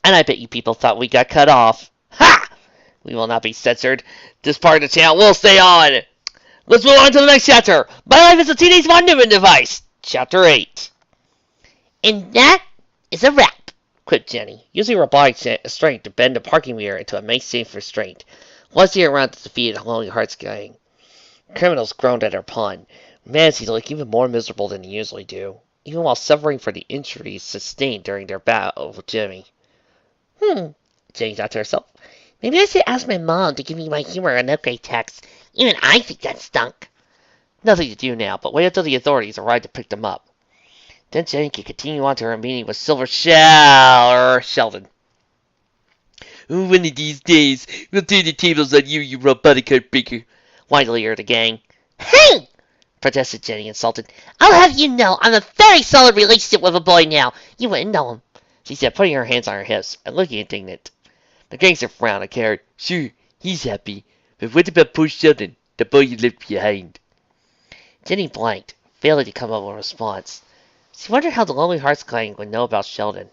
And I bet you people thought we got cut off. Ha! We will not be censored. This part of the channel will stay on. Let's move on to the next chapter. My life is a Teenage Von Neuman device. Chapter 8. And that is a wrap, quipped Jenny, using robotic strength to bend the parking mirror into a make-safe restraint. Once around the defeated Lonely Hearts gang. Criminals groaned at her pun. Mancy looked even more miserable than they usually do, even while suffering for the injuries sustained during their battle with Jimmy. Jenny thought to herself. Maybe I should ask my mom to give me my humor an upgrade text. Even I think that stunk. Nothing to do now, but wait until the authorities arrive to pick them up. Then Jenny could continue on to her meeting with Sheldon. One of these days, we'll turn the tables on you, you robotic heartbreaker, whined the leader of the gang. Hey! Protested Jenny, insulted. I'll have you know I'm in a very solid relationship with a boy now. You wouldn't know him, she said, putting her hands on her hips and looking indignant. The gangster frowned and carried. Sure, he's happy, but what about poor Sheldon, the boy you left behind? Jenny blanked, failing to come up with a response. She wondered how the Lonely Hearts gang would know about Sheldon.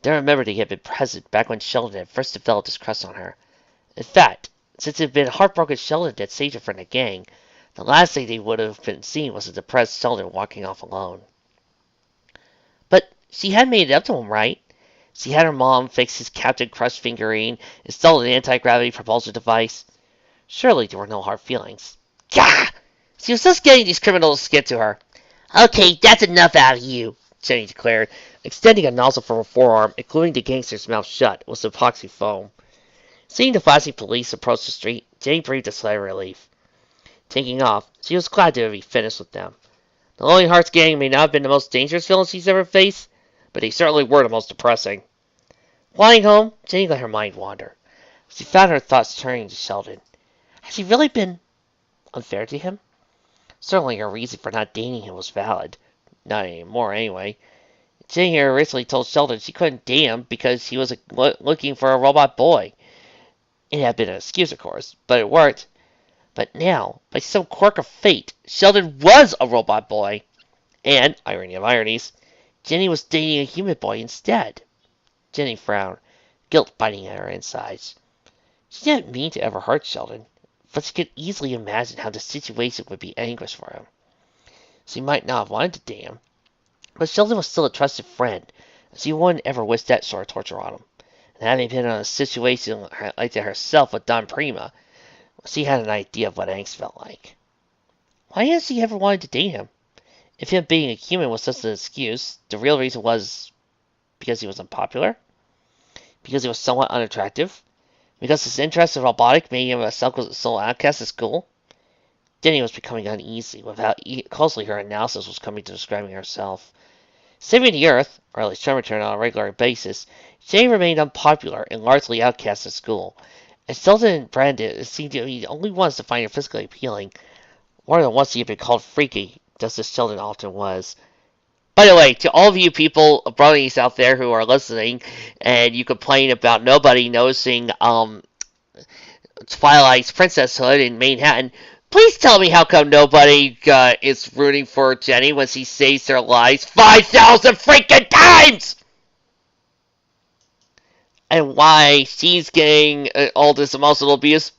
Then remembered he had been present back when Sheldon had first developed his crush on her. In fact, since it had been heartbroken Sheldon that saved her from the gang, the last thing they would have been seen was a depressed Sheldon walking off alone. But she had made it up to him, right? She had her mom fix his Captain Crush figurine, installed an anti-gravity propulsion device. Surely there were no hard feelings. Gah! She was just getting these criminals to get to her. Okay, that's enough out of you, Jenny declared, extending a nozzle from her forearm, and gluing the gangster's mouth shut with epoxy foam. Seeing the flashing police approach the street, Jenny breathed a sigh of relief. Taking off, she was glad to be finished with them. The Lonely Hearts gang may not have been the most dangerous villains she's ever faced, but they certainly were the most depressing. Flying home, Jenny let her mind wander. She found her thoughts turning to Sheldon. Had she really been unfair to him? Certainly her reason for not dating him was valid. Not anymore, anyway. Jenny here originally told Sheldon she couldn't date him because he was looking for a robot boy. It had been an excuse, of course, but it worked. But now, by some quirk of fate, Sheldon was a robot boy. And, irony of ironies, Jenny was dating a human boy instead. Jenny frowned, guilt biting at her insides. She didn't mean to ever hurt Sheldon, but she could easily imagine how the situation would be anguish for him. She might not have wanted to date him, but Sheldon was still a trusted friend, and she wouldn't ever wish that sort of torture on him. And having been in a situation like that herself with Don Prima, she had an idea of what angst felt like. Why hadn't she ever wanted to date him? If him being a human was just an excuse, the real reason was because he was unpopular? Because he was somewhat unattractive? Because his interest in robotic made him a sole outcast at school? Jenny was becoming uneasy with how closely her analysis was coming to describing herself. Saving the Earth, or at least trying to return on a regular basis, Jenny remained unpopular and largely outcast at school, and Sheldon and Brandon seemed to be the only ones to find her physically appealing. More than once he had been called freaky, just as Sheldon often was. By the way, to all of you people, bronies out there who are listening, and you complain about nobody noticing Twilight's princesshood in Manhattan, please tell me how come nobody is rooting for Jenny when she saves their lives 5,000 freaking times! And why she's getting all this emotional abuse?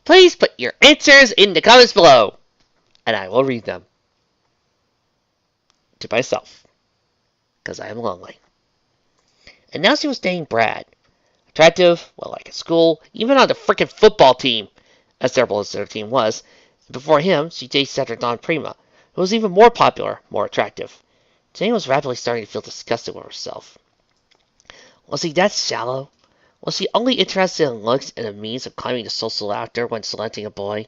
Please put your answers in the comments below, and I will read them. To myself, because I am lonely. And now she was dating Brad. Attractive, well liked at school, even on the frickin' football team, as terrible as their team was. And before him, she dated Senator Don Prima, who was even more popular, more attractive. Jane was rapidly starting to feel disgusted with herself. Was he that shallow? Was she only interested in looks and a means of climbing the social ladder when selecting a boy?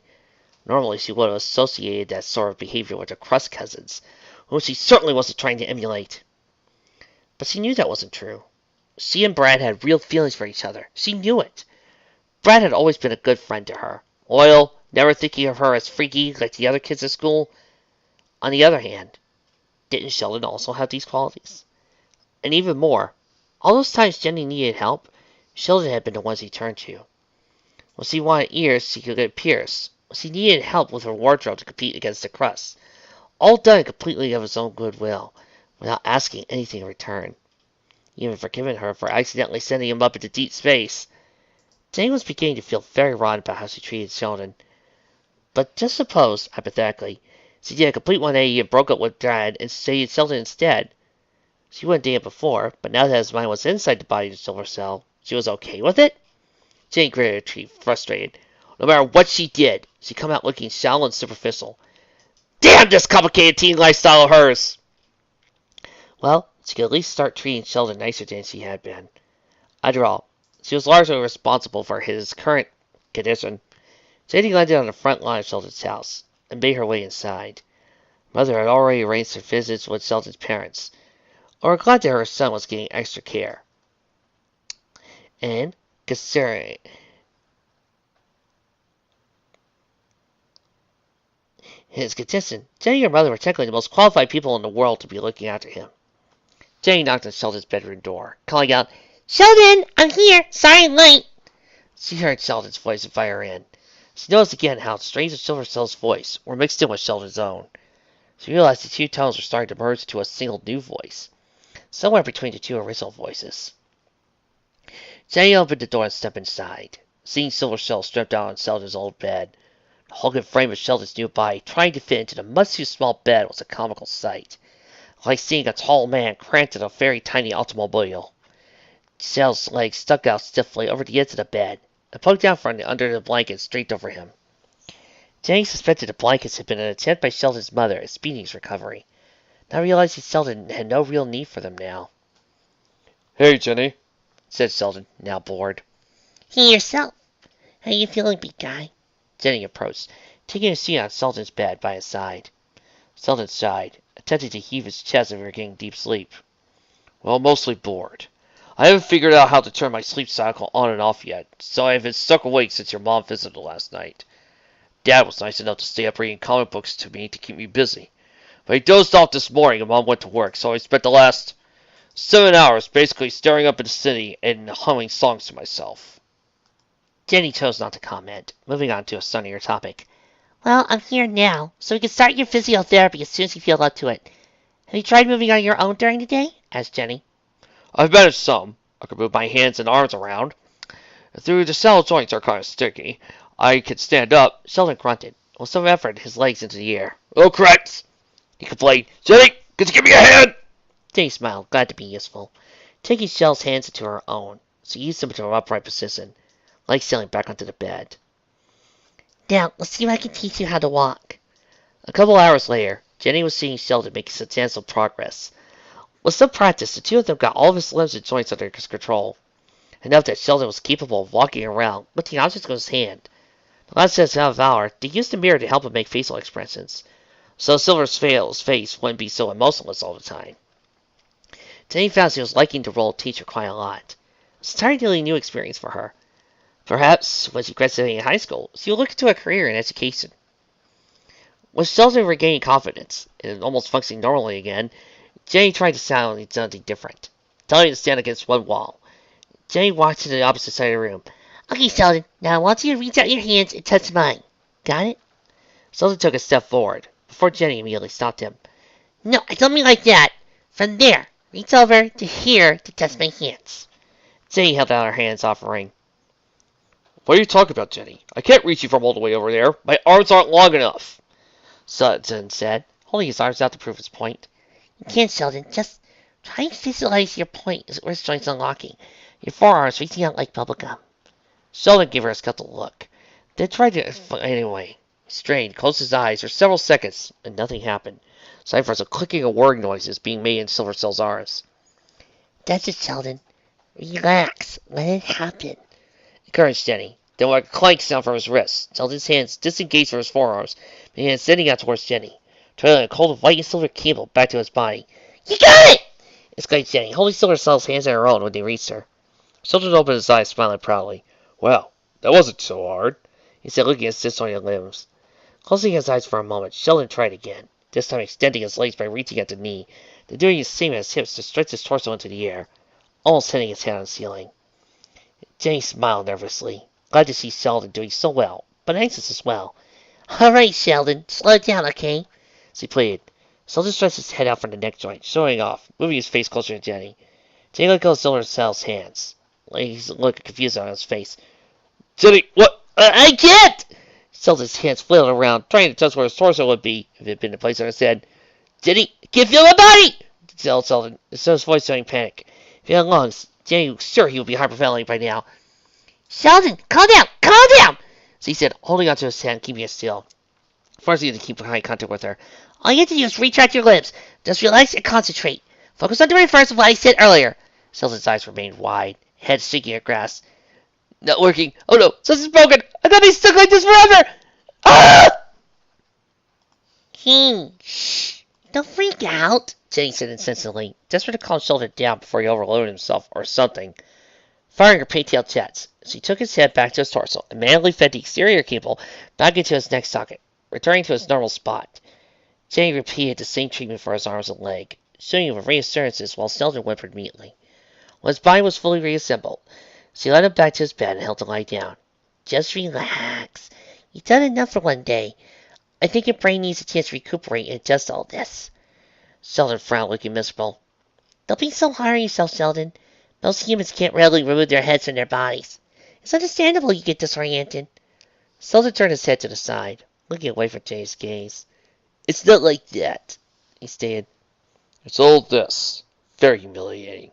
Normally she would have associated that sort of behavior with her crust cousins, whom she certainly wasn't trying to emulate. But she knew that wasn't true. She and Brad had real feelings for each other. She knew it. Brad had always been a good friend to her. Loyal, never thinking of her as freaky like the other kids at school. On the other hand, didn't Sheldon also have these qualities? And even more, all those times Jenny needed help, Sheldon had been the ones he turned to. When she wanted ears, she could get pierced. When she needed help with her wardrobe to compete against the crust. All done completely of his own goodwill, without asking anything in return. He even forgiven her for accidentally sending him up into deep space. Jenny was beginning to feel very rotten about how she treated Sheldon. But just suppose, hypothetically, she did a complete 180 and broke up with Dad and dated Sheldon instead. She wouldn't date him before, but now that his mind was inside the body of the Silver Cell, she was okay with it? Jenny gritted her teeth, frustrated. No matter what she did, she'd come out looking shallow and superficial. Damn this complicated teen lifestyle of hers! Well, she could at least start treating Sheldon nicer than she had been. After all, she was largely responsible for his current condition. Jenny landed on the front lawn of Sheldon's house and made her way inside. Mother had already arranged her visits with Sheldon's parents, or glad that her son was getting extra care. And, considering his condition, Jenny and her mother were technically the most qualified people in the world to be looking after him. Jenny knocked on Sheldon's bedroom door, calling out, "Sheldon, I'm here! Sorry I'm late!" She heard Sheldon's voice invite her in. She noticed again how strange the Silver Cell's voice were mixed in with Sheldon's own. She realized the two tones were starting to merge into a single new voice, somewhere between the two original voices. Jenny opened the door and stepped inside, seeing Silver Cell stripped out on Sheldon's old bed. The hulking frame of Sheldon's new body trying to fit into the much too small bed was a comical sight, like seeing a tall man cramped in a very tiny automobile. Sheldon's legs stuck out stiffly over the edge of the bed and poked out from under the blankets draped over him. Jenny suspected the blankets had been an attempt by Sheldon's mother at speeding his recovery, not realizing Sheldon had no real need for them now. "Hey, Jenny," said Sheldon, now bored. "Hey yourself. How you feeling, big guy?" Jenny approached, taking a seat on Sheldon's bed by his side. Sheldon sighed, attempting to heave his chest as if getting deep sleep. "Well, mostly bored. I haven't figured out how to turn my sleep cycle on and off yet, so I've been stuck awake since your mom visited last night. Dad was nice enough to stay up reading comic books to me to keep me busy, but he dozed off this morning and Mom went to work, so I spent the last 7 hours basically staring up at the city and humming songs to myself." Jenny chose not to comment, moving on to a sunnier topic. "Well, I'm here now, so we can start your physiotherapy as soon as you feel up to it. Have you tried moving on your own during the day?" asked Jenny. "I've managed some. I can move my hands and arms around. Through the cell joints are kind of sticky. I can stand up." Sheldon grunted, with some effort, his legs into the air. "Oh, crap!" he complained. "Jenny, could you give me a hand?" Jenny smiled, glad to be useful. Taking Shell's hands into her own, she eased them into an upright position, legs sailing back onto the bed. "Now, let's see if I can teach you how to walk." A couple hours later, Jenny was seeing Sheldon make substantial progress. With some practice, the two of them got all of his limbs and joints under his control, enough that Sheldon was capable of walking around, lifting objects with his hand. The last half hour, they used the mirror to help him make facial expressions, so Silver's face wouldn't be so emotionless all the time. Jenny found she was liking the role of teacher quite a lot. It was an entirely new experience for her. Perhaps, when she graduated high school, she would look into a career in education. With Sheldon regaining confidence and almost functioning normally again, Jenny tried to sound something different, telling him to stand against one wall. Jenny walked to the opposite side of the room. "Okay, Sheldon, now I want you to reach out your hands and touch mine. Got it?" Sheldon took a step forward, before Jenny immediately stopped him. "No, I don't mean like that. From there, reach over to here to touch my hands." Jenny held out her hands, offering. "What are you talking about, Jenny? I can't reach you from all the way over there. My arms aren't long enough," Sheldon said, holding his arms out to prove his point. "You can't, Sheldon. Just try and visualize your point as wrist joints unlocking, your forearms reaching out like bubblegum." Sheldon gave her a skeptical look, then tried to anyway. He strained, closed his eyes for several seconds, and nothing happened, aside from some clicking and whirring noises being made in Silver Cell's arms. "That's it, Sheldon. Relax. Let it happen," encouraged Jenny. Then with a clank sound from his wrists, Sheldon's hands disengaged from his forearms, began sending out towards Jenny, trailing a cold white and silver cable back to his body. "You got it!" exclaimed Jenny, holding Silver Cell's hands in her own when they reached her. Sheldon opened his eyes, smiling proudly. "Well, that wasn't so hard," he said, looking at his disjointed limbs. Closing his eyes for a moment, Sheldon tried again, this time extending his legs by reaching at the knee, then doing the same at his hips to stretch his torso into the air, almost hitting his head on the ceiling. Jenny smiled nervously, glad to see Sheldon doing so well, but anxious as well. "All right, Sheldon, slow down, okay?" she pleaded. Sheldon stretched his head out from the neck joint, showing off, moving his face closer to Jenny. Jenny let go of Silver Cell's hands. He's looking confused on his face. Jenny, what? I can't! Zelda's hands flailing around, trying to touch where his torso would be if it had been placed on his head. Jenny, I can't feel my body! Yelled Sheldon, his voice showing panic. If he had lungs, Jenny was sure he would be hyperventilating by now. Sheldon, calm down! Calm down! She said, holding onto his hand, keeping it still. Forcing him to keep eye contact with her. All you have to do is retract your lips. Just relax and concentrate. Focus on the reverse of what I said earlier. Sheldon's eyes remained wide, head shaking at grass. Not working. Oh no, something's broken. I'm gonna be stuck like this forever. Ah! Shh. Don't freak out, Jenny said insistently, desperate to calm Sheldon down before he overloaded himself or something. Firing her pigtail jets, she took his head back to his torso and manually fed the exterior cable back into his neck socket, returning to his normal spot. Jenny repeated the same treatment for his arms and leg, showing him reassurances while Sheldon whimpered mutely. When his body was fully reassembled, she led him back to his bed and helped him lie down. Just relax. You've done enough for one day. I think your brain needs a chance to recuperate and adjust all this. Sheldon frowned, looking miserable. Don't be so hard on yourself, Sheldon. Most humans can't readily remove their heads from their bodies. It's understandable you get disoriented. Sheldon turned his head to the side, looking away from Jenny's gaze. It's not like that, he stated. It's all this. Very humiliating.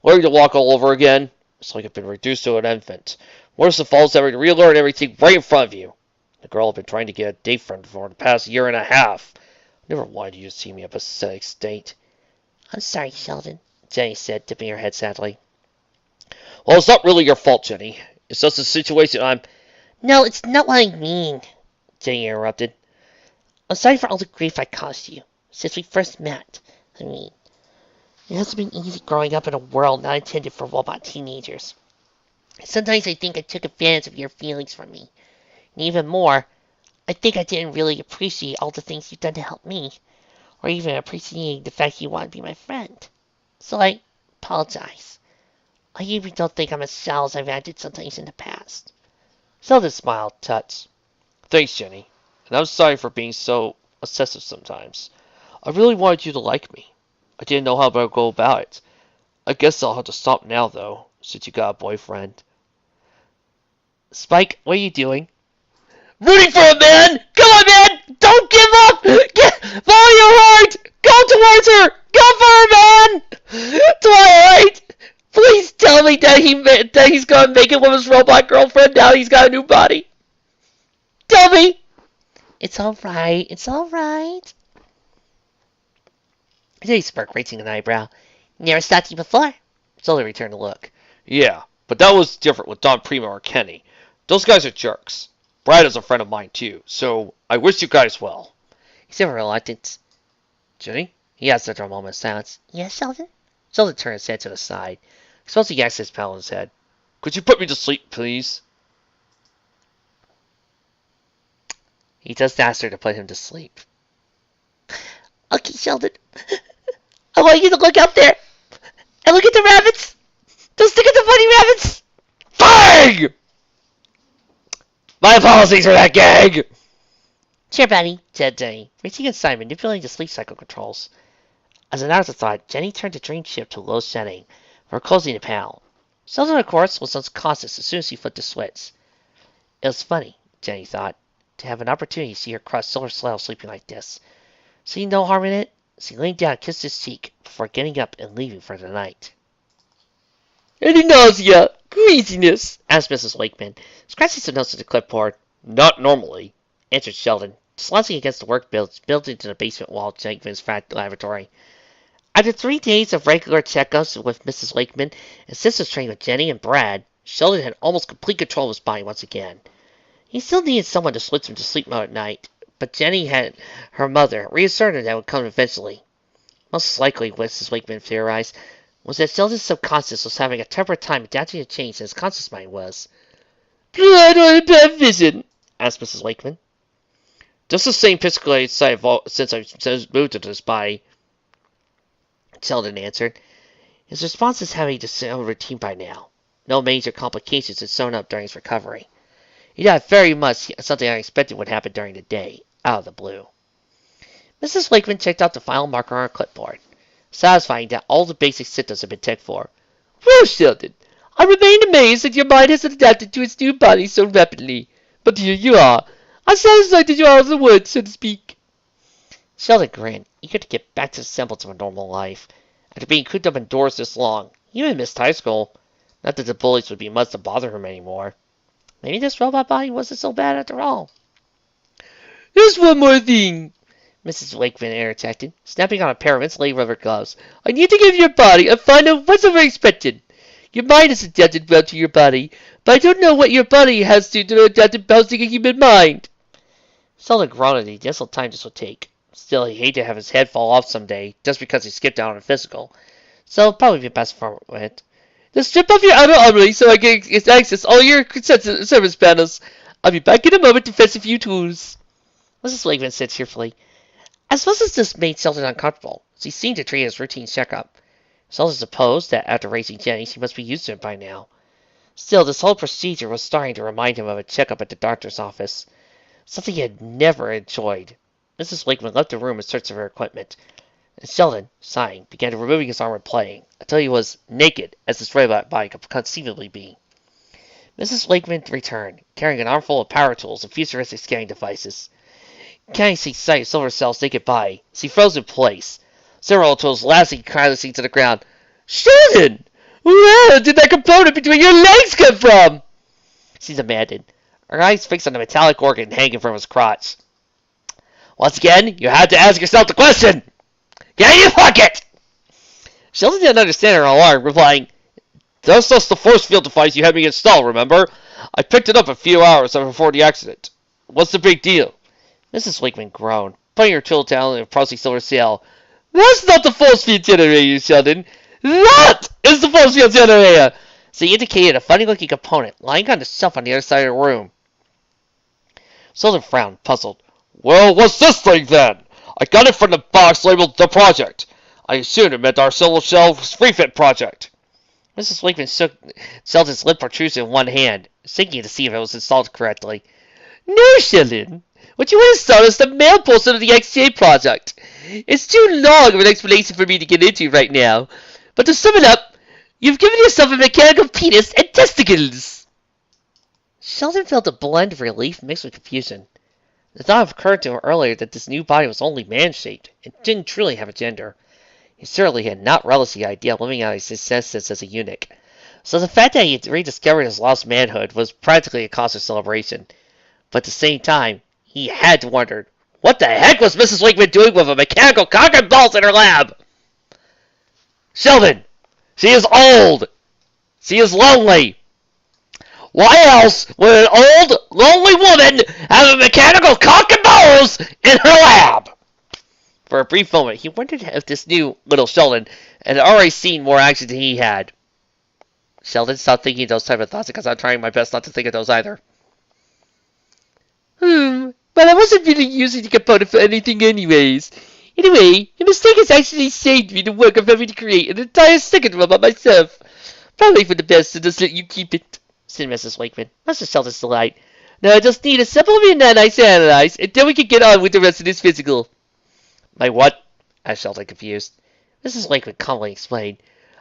Learning to walk all over again. It's like I've been reduced to an infant. Worst of all is having to relearn everything right in front of you. The girl I've been trying to get a date from for the past year and a half. I never wanted you to see me in a pathetic state. I'm sorry, Sheldon, Jenny said, tipping her head sadly. Well, it's not really your fault, Jenny. It's just a situation I'm... No, it's not what I mean, Jenny interrupted. I'm sorry for all the grief I caused you since we first met. I mean, it hasn't been easy growing up in a world not intended for robot teenagers. Sometimes I think I took advantage of your feelings for me. And even more, I think I didn't really appreciate all the things you've done to help me, or even appreciating the fact you want to be my friend. So I apologize. I even don't think I'm as shallow as I've acted sometimes in the past. Sheldon smiled, touched. Thanks, Jenny. And I'm sorry for being so obsessive sometimes. I really wanted you to like me. I didn't know how to go about it. I guess I'll have to stop now, though, since you got a boyfriend. Spike, what are you doing? Rooting for a man! Come on, man! Don't give up! Follow your heart! Go towards her! Go for her, man! Twilight! Please tell me that he's gonna make it with his robot girlfriend now he's got a new body. Tell me! It's alright, it's alright. Jenny smirked, raising an eyebrow. Never stopped you before? Sully returned the look. Yeah, but that was different with Don Primo or Kenny. Those guys are jerks. Brad is a friend of mine, too, so I wish you guys well. He said with reluctance. Jenny? He asked after a moment of silence. Yes, Sheldon? Sheldon turned his head to the side. He supposed he asked his pal on his head. Could you put me to sleep, please? He just asked her to put him to sleep. Okay, Sheldon. I want you to look out there and look at the rabbits. Don't stick at the funny rabbits. Bang! My apologies for that gag! Sure, buddy, said Jenny, reaching inside, manipulating the sleep cycle controls. As an afterthought, Jenny turned the dream ship to low setting for closing the panel. Sheldon, of course, was unconscious as soon as he flipped the switch. It was funny, Jenny thought, to have an opportunity to see her crush Silver Slail sleeping like this. Seeing no harm in it, she leaned down and kissed his cheek before getting up and leaving for the night. Any nausea? Queasiness? Asked Mrs. Wakeman, scratching some notes at the clipboard. Not normally, answered Sheldon, slouching against the work built into the basement wall of Wakeman's frat laboratory. After 3 days of regular checkups with Mrs. Wakeman and sisters training with Jenny and Brad, Sheldon had almost complete control of his body once again. He still needed someone to switch him to sleep mode at night, but Jenny had her mother reassured her that would come eventually. Most likely, Mrs. Wakeman theorized, was that Sheldon's subconscious was having a tougher time adapting to change than his conscious mind was. I don't have bad vision, asked Mrs. Wakeman. Just the same pixelated sight since I moved into this body, Sheldon answered. His response is having to sound routine by now. No major complications had shown up during his recovery. He thought very much something unexpected would happen during the day, out of the blue. Mrs. Wakeman checked out the final marker on her clipboard, satisfying that all the basic symptoms had been checked for. Well, Sheldon, I remain amazed that your mind has adapted to its new body so rapidly. But here you are. I'm satisfied that you are out of the woods, so to speak. Sheldon grinned, eager to get back to the semblance of a normal life. After being cooped up indoors this long, he even missed high school. Not that the bullies would be much to bother him anymore. Maybe this robot body wasn't so bad after all. There's one more thing, Mrs. Wakeman interjected, snapping on a pair of insulated rubber gloves. I need to give your body a final what's expected. Your mind is adapted well to your body, but I don't know what your body has to adapt to bouncing a human mind. Sheldon groaned at the additional time this would take. Still, he hated to have his head fall off someday, just because he skipped out on a physical. So it'll probably be best for it. Just strip off your outer armory so I can access all your service panels. I'll be back in a moment to fetch a few tools. Mrs. Wakeman said cheerfully. As much as this made Sheldon uncomfortable, she seemed to treat it as routine checkup. Sheldon supposed that after raising Jenny, she must be used to it by now. Still, this whole procedure was starting to remind him of a checkup at the doctor's office, something he had never enjoyed. Mrs. Wakeman left the room in search of her equipment, and Sheldon, sighing, began removing his armor and playing, until he was naked as this robot body could conceivably be. Mrs. Wakeman returned, carrying an armful of power tools and futuristic scanning devices. Can't see sight of Silver Cell's naked body, she froze in place, several tools lasting carelessly to the ground. Sheldon! Where did that component between your legs come from? She demanded, her eyes fixed on the metallic organ hanging from his crotch. Once again, you have to ask yourself the question. Can you fuck it? Sheldon didn't understand her alarm, replying, That's just the force field device you had me install, remember? I picked it up a few hours before the accident. What's the big deal? Mrs. Wakeman groaned, putting her tool down and approaching Silver Cell. That's not the force field generator, Sheldon. That is the force field generator. So he indicated a funny-looking component lying on the shelf on the other side of the room. Sheldon frowned, puzzled. Well, what's this thing then? I got it from the box labeled The Project. I assumed it meant our Silver Cell's refit project. Mrs. Wakeman shook Sheldon's lip protrusion in one hand, sinking to see if it was installed correctly. No, Sheldon. What you installed is the mail portion of the XJ project. It's too long of an explanation for me to get into right now. But to sum it up, you've given yourself a mechanical penis and testicles. Sheldon felt a blend of relief mixed with confusion. The thought occurred to him earlier that this new body was only man-shaped and didn't truly have a gender. He certainly had not relished the idea of living out his existence as a eunuch. So the fact that he had rediscovered his lost manhood was practically a cause of celebration. But at the same time, he had wondered, what the heck was Mrs. Wakeman doing with a mechanical cock and balls in her lab? Sheldon, she is old. She is lonely. Why else would an old, lonely woman have a mechanical cock and balls in her lab? For a brief moment, he wondered if this new little Sheldon had already seen more action than he had. Sheldon, stop thinking those type of thoughts because I'm trying my best not to think of those either. But I wasn't really using the component for anything anyways. Anyway, your mistake has actually saved me the work of having to create an entire second robot myself. Probably for the best to just let you keep it, said Mrs. Wakeman, much to Sheldon's delight. Now I just need a sample of your nanites to analyze, and then we can get on with the rest of this physical. My what? asked Sheldon, confused. Mrs. Wakeman calmly explained.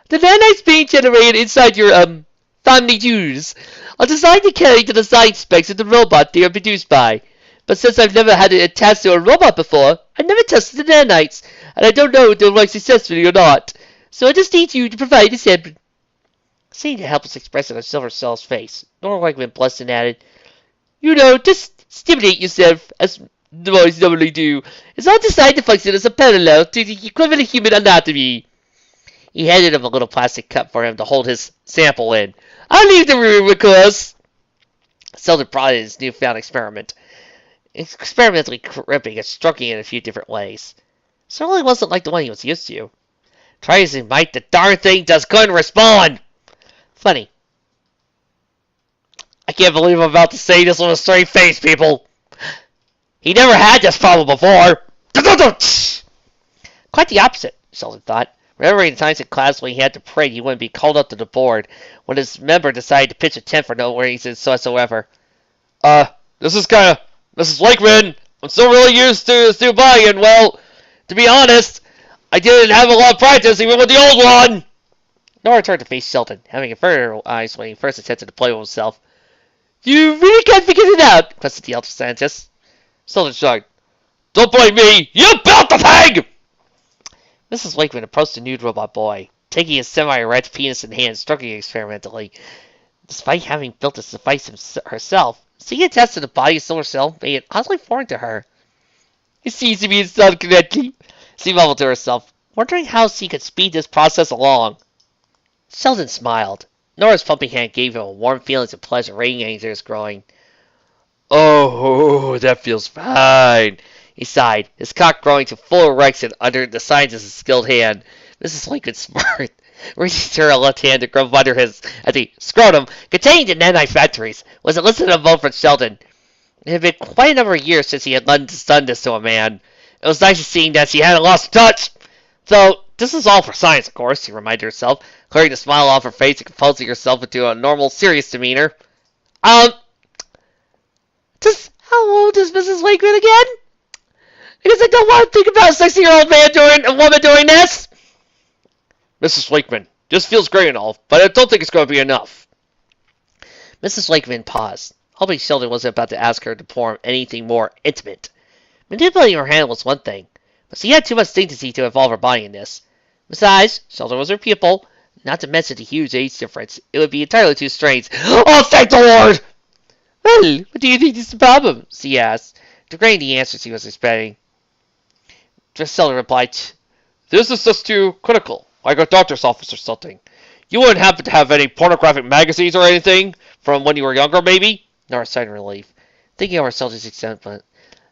The nanites being generated inside your, family jewels are designed to carry the design specs of the robot they are produced by. But since I've never had it attached to a robot before, I never tested the nanites, and I don't know if they'll work successfully or not. So I just need you to provide a sample. Seeing the helpless expression on Silver Cell's face, Nora Wakeman blushed and added, You know, just stimulate yourself, as the boys normally do. It's all designed to function as a parallel to the equivalent human anatomy. He handed him a little plastic cup for him to hold his sample in. I'll leave the room, of course. Sheldon prodded his newfound experiment, experimentally gripping and stroking it in a few different ways. Certainly wasn't like the one he was used to. Try as he might, the darn thing just couldn't respond. Funny. I can't believe I'm about to say this with a straight face, people. He never had this problem before. Quite the opposite, Sheldon thought, remembering the times in class when he had to pray he wouldn't be called up to the board when his member decided to pitch a tent for no reason whatsoever. This is Mrs. Wakeman, I'm still really used to this new body, and well, to be honest, I didn't have a lot of practice even with the old one. Nora turned to face Sheldon, having averted her eyes when he first attempted to play with himself. You really can't figure it out, questioned the elder scientist. Sheldon shrugged. Don't blame me! You built the thing! Mrs. Wakeman approached the nude robot boy, taking his semi-erect penis in hand, stroking it experimentally. Despite having built this device herself, seeing it tested the body of Solar Cell made it oddly foreign to her. It seems to be installed correctly, she mumbled to herself, wondering how she could speed this process along. Sheldon smiled. Nora's pumping hand gave him a warm feeling of pleasure radiating through his groin. Oh, that feels fine, he sighed, his cock growing to full erection under the signs of his skilled hand. Mrs. Lincoln smirked, reaching her left hand to grab under his at the scrotum containing the nanite factories. Was it listed a vote for Sheldon? It had been quite a number of years since he had done this to a man. It was nice to see that she hadn't lost touch. Though, this is all for science, of course, she reminded herself, clearing the smile off her face and composing herself into a normal, serious demeanor. How old is Mrs. Wakeman again? Because I don't want to think about a 60-year-old woman doing this. Mrs. Wakeman, this feels great and all, but I don't think it's going to be enough. Mrs. Wakeman paused, hoping Sheldon wasn't about to ask her to perform anything more intimate. Manipulating her hand was one thing, but she had too much dignity to involve her body in this. Besides, Sheldon was her pupil, not to mention the huge age difference. It would be entirely too strange. Oh, thank the Lord! Well, what do you think is the problem? She asked, degrading the answer she was expecting. Sheldon replied, This is just too critical, like a doctor's office or something. You wouldn't happen to have any pornographic magazines or anything from when you were younger, maybe? Nora sighed in relief, thinking of Sheldon's excitement.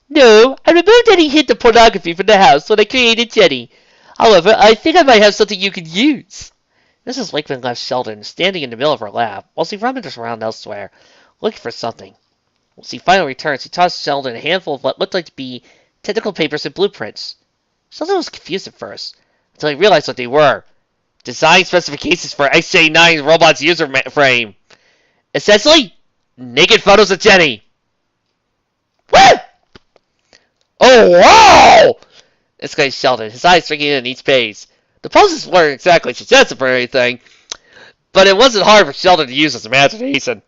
No, I removed any hint of pornography from the house when I created Jenny. However, I think I might have something you could use. Mrs. Wakeman left Sheldon standing in the middle of her lab while she rummaged around elsewhere, looking for something. When she finally returned, she tossed Sheldon a handful of what looked like to be technical papers and blueprints. Sheldon was confused at first, until he realized what they were. Design specifications for XJ9's robot's user frame. Essentially, naked photos of Jenny. What? Oh, wow! Exclaimed Sheldon, his eyes drinking in each page. The poses weren't exactly suggestive or anything, but it wasn't hard for Sheldon to use his imagination.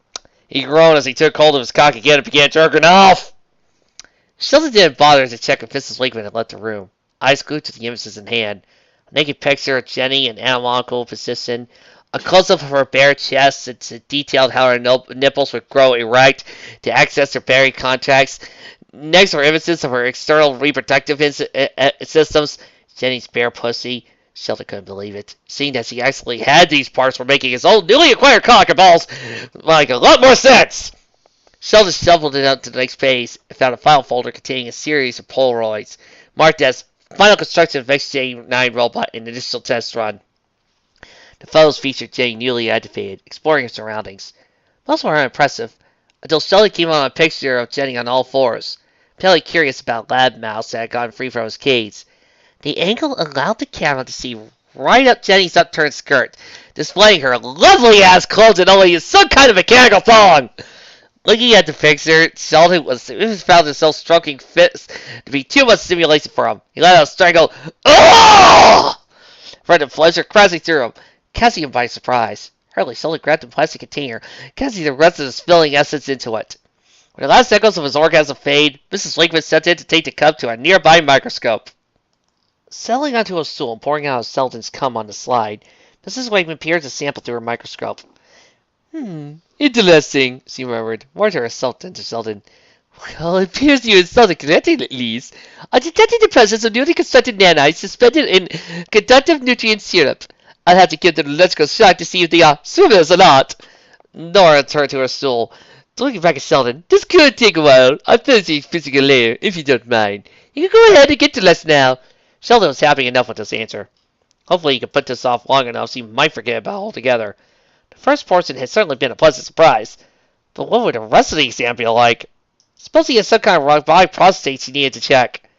He groaned as he took hold of his cock again and began jerking off. Sheldon didn't bother to check if Mrs. Wakeman had left the room, eyes glued to the images in hand. A naked picture of Jenny in anatomical position, a close-up of her bare chest that detailed how her nipples would grow erect to access her berry contracts. Next were images of her external reproductive systems, Jenny's bare pussy. Sheldon couldn't believe it, seeing that she actually had these parts for making his own newly acquired cock and balls make a lot more sense. Sheldon shuffled it up to the next page and found a file folder containing a series of Polaroids, marked as Final Construction of XJ9 Robot in Initial Test Run. The photos featured Jenny newly activated, exploring her surroundings. Most were unimpressive, until Sheldon came on a picture of Jenny on all fours, apparently curious about lab mouse that had gotten free from his cage. The angle allowed the camera to see right up Jenny's upturned skirt, displaying her lovely-ass clothes and only some kind of mechanical thong. Looking at the picture, Sheldon found himself stroking fits to be too much stimulation for him. He let out a strangle, "Oh!" for the pleasure crashing through him, catching him by surprise. Hurriedly, Sheldon grabbed the plastic container, casting the rest of the spilling essence into it. When the last echoes of his orgasm fade, Mrs. Wakeman stepped in to take the cup to a nearby microscope. Settling onto a stool and pouring out Sheldon's cum on the slide, Mrs. Wakeman peered the sample through her microscope. Interesting, she murmured, more to herself than to Sheldon. Well, it appears you installed a connecting at least. I'm detecting the presence of newly constructed nanites suspended in conductive nutrient syrup. I'll have to give them an electrical shock to see if they are swimmers or not. Nora turned to her stool, looking back at Sheldon. This could take a while. I'll finish the physical layer, if you don't mind. You can go ahead and get to us now. Sheldon was happy enough with this answer. Hopefully he could put this off long enough so he might forget about it altogether. The first portion had certainly been a pleasant surprise. But what would the rest of the exam be like? Suppose he had some kind of robotic prostate he needed to check.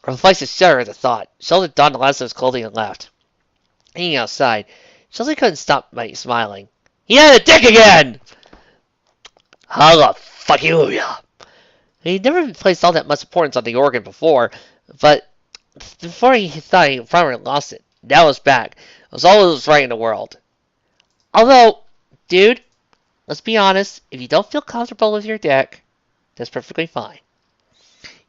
Her reflexes shuddered at the thought. Sheldon donned the last of his clothing and left. Hanging outside, Sheldon couldn't stop smiling. He had a dick again! Hallelujah! He'd never placed all that much importance on the organ before, but before he thought he probably lost it. Now it was back. It was all that was right in the world. Although, dude, let's be honest, if you don't feel comfortable with your deck, that's perfectly fine.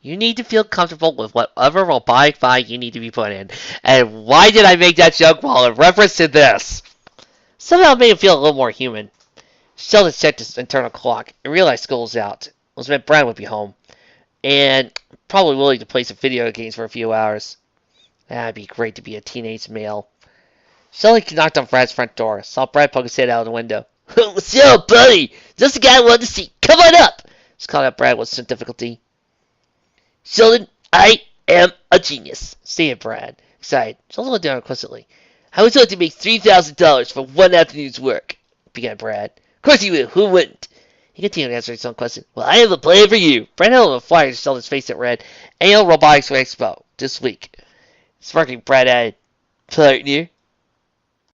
You need to feel comfortable with whatever robotic body you need to be put in. And why did I make that joke while in reference to this? Somehow it made him feel a little more human. Sheldon checked his internal clock and realized school was out. It was meant Brad would be home. And probably willing to play some video games for a few hours. That'd be great to be a teenage male. Sheldon knocked on Brad's front door, saw Brad poke his head out of the window. What's up, buddy? Just the guy I wanted to see. Come on up! Just called out Brad with some difficulty. Sheldon, I am a genius, stated Brad, excited. Sheldon looked down inquisitively. I was going to make $3,000 for one afternoon's work, began Brad. Of course you will. Who wouldn't? He continued answering his own question. Well, I have a plan for you. Brad held a flyer to Sheldon's face that read, AL Robotics Expo, this week. Smirking, Brad added, Partner,